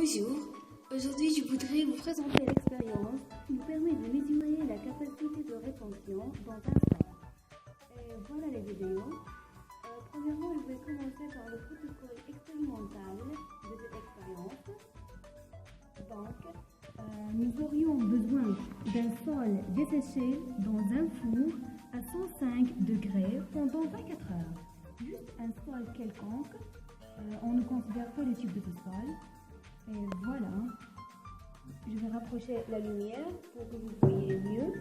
Bonjour, aujourd'hui je voudrais vous présenter l'expérience qui nous permet de mesurer la capacité de rétention dans un sol. Et voilà les vidéos. Premièrement, je vais commencer par le protocole expérimental de cette expérience. Donc, nous aurions besoin d'un sol desséché dans un four à 105 degrés pendant 24 heures. Juste un sol quelconque, on ne considère pas le type de ce sol. Et voilà, je vais rapprocher la lumière pour que vous voyez mieux.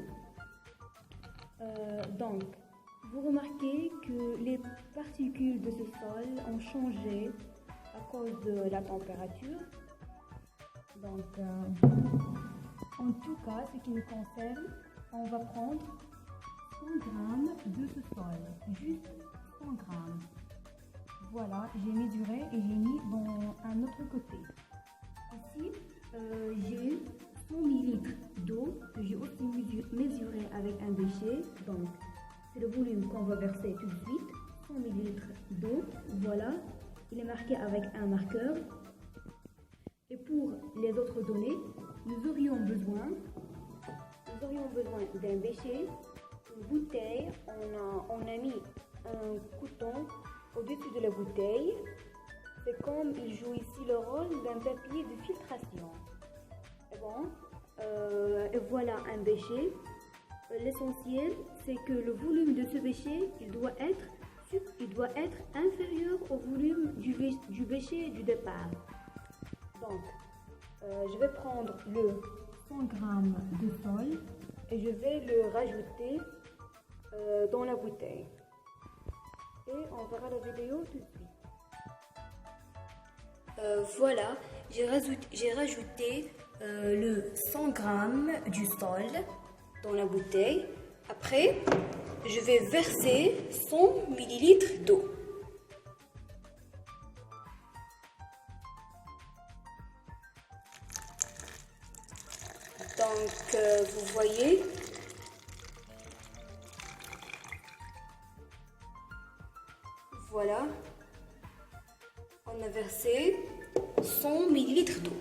Donc, vous remarquez que les particules de ce sol ont changé à cause de la température. Donc, en tout cas, ce qui nous concerne, on va prendre 100 grammes de ce sol, juste 100 grammes. Voilà, j'ai mesuré et j'ai mis dans un autre côté. Ici, j'ai 100 ml d'eau que j'ai aussi mesuré avec un déchet. Donc, c'est le volume qu'on va verser tout de suite. 100 ml d'eau, voilà. Il est marqué avec un marqueur. Et pour les autres données, nous aurions besoin d'un bécher, une bouteille. On a mis un coton au-dessus de la bouteille. C'est comme il joue ici le rôle d'un papier de filtration. Et bon, et voilà un bécher. L'essentiel, c'est que le volume de ce bécher, il doit être inférieur au volume du bécher du départ. Donc, je vais prendre le 100 g de sol et je vais le rajouter dans la bouteille. Et on verra la vidéo tout de suite. Voilà, j'ai rajouté le 100 g du sol dans la bouteille. Après, je vais verser 100 ml d'eau. Donc, vous voyez, voilà, on a versé 100 ml d'eau.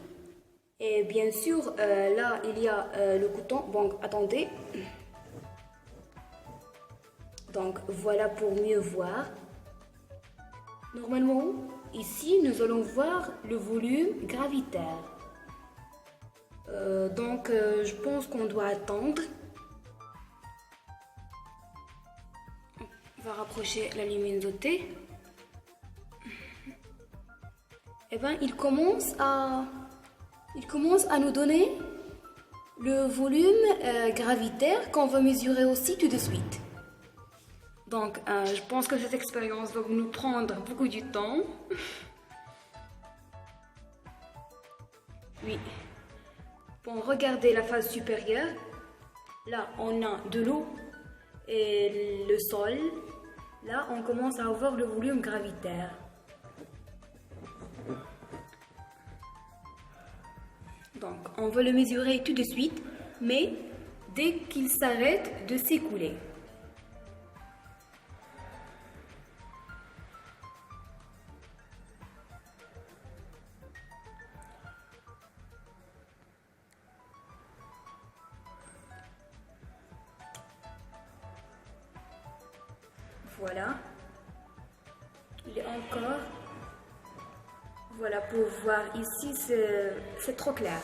Et bien sûr, là, il y a le coton. Bon, attendez. Donc, voilà pour mieux voir. Normalement, ici, nous allons voir le volume gravitaire. Donc, je pense qu'on doit attendre. On va rapprocher la luminosité. Et bien, il commence à nous donner le volume gravitaire qu'on va mesurer aussi tout de suite. Donc, je pense que cette expérience va nous prendre beaucoup de temps. Oui. Bon, regardez la phase supérieure. Là, on a de l'eau et le sol. Là, on commence à avoir le volume gravitaire. Donc, on va le mesurer tout de suite, mais dès qu'il s'arrête de s'écouler. Voilà. Il est encore. Voilà, pour voir ici, c'est trop clair.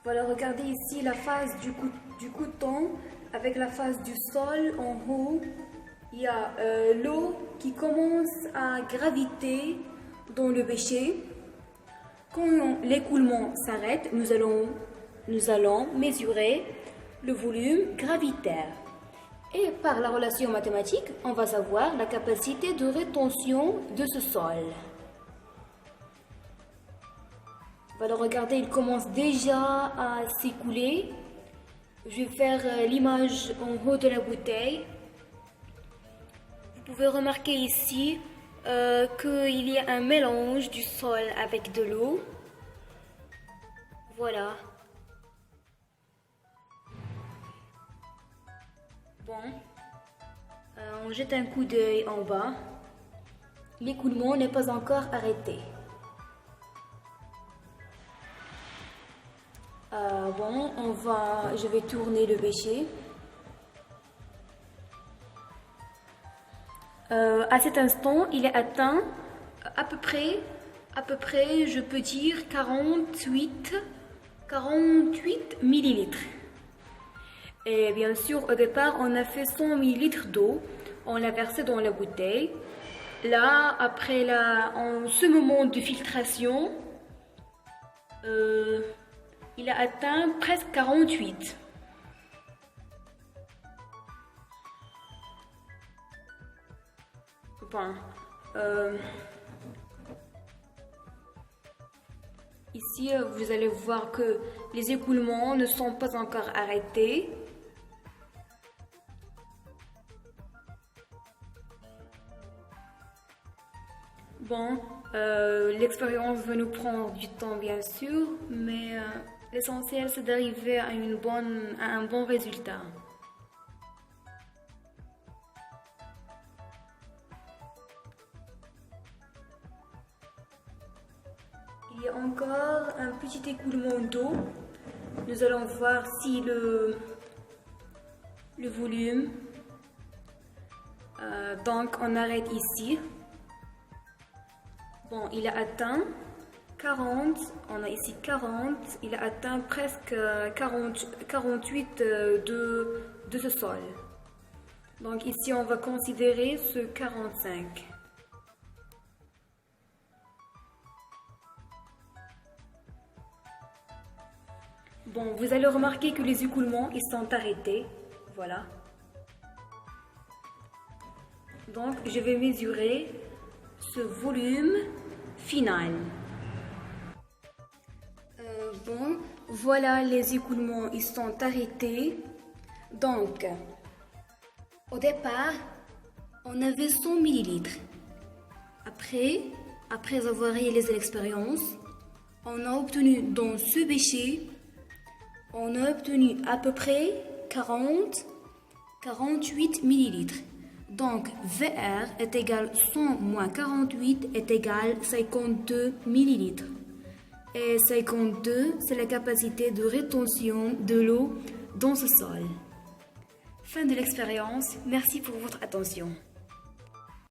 Voilà, regardez ici la phase du coton avec la phase du sol en haut. Il y a l'eau qui commence à graviter dans le bécher. Quand l'écoulement s'arrête, nous allons mesurer le volume gravitaire. Et par la relation mathématique, on va savoir la capacité de rétention de ce sol. Voilà, regardez, il commence déjà à s'écouler. Je vais faire l'image en haut de la bouteille. Vous pouvez remarquer ici qu'il y a un mélange du sol avec de l'eau. Voilà. Bon, on jette un coup d'œil en bas. L'écoulement n'est pas encore arrêté. Bon, je vais tourner le bécher. À cet instant, il est atteint à peu près, je peux dire 48 millilitres. Et bien sûr, au départ, on a fait 100 millilitres d'eau. On l'a versé dans la bouteille. Là, en ce moment de filtration, il a atteint presque 48. Bon, ici, vous allez voir que les écoulements ne sont pas encore arrêtés. Bon, l'expérience va nous prendre du temps bien sûr, mais l'essentiel c'est d'arriver à un bon résultat. Il y a encore un petit écoulement d'eau. Nous allons voir si le volume. Donc on arrête ici. Bon, il a atteint 40, on a ici 40, il a atteint presque 48 de ce sol. Donc ici, on va considérer ce 45. Bon, vous allez remarquer que les écoulements, ils sont arrêtés. Voilà. Donc, je vais mesurer ce volume final. Bon, voilà les écoulements, ils sont arrêtés. Donc, au départ, on avait 100 millilitres. Après avoir réalisé l'expérience, on a obtenu dans ce bécher, on a obtenu à peu près 48 millilitres. Donc, VR est égal 100 moins 48 est égal 52 millilitres. Et 52, c'est la capacité de rétention de l'eau dans ce sol. Fin de l'expérience. Merci pour votre attention.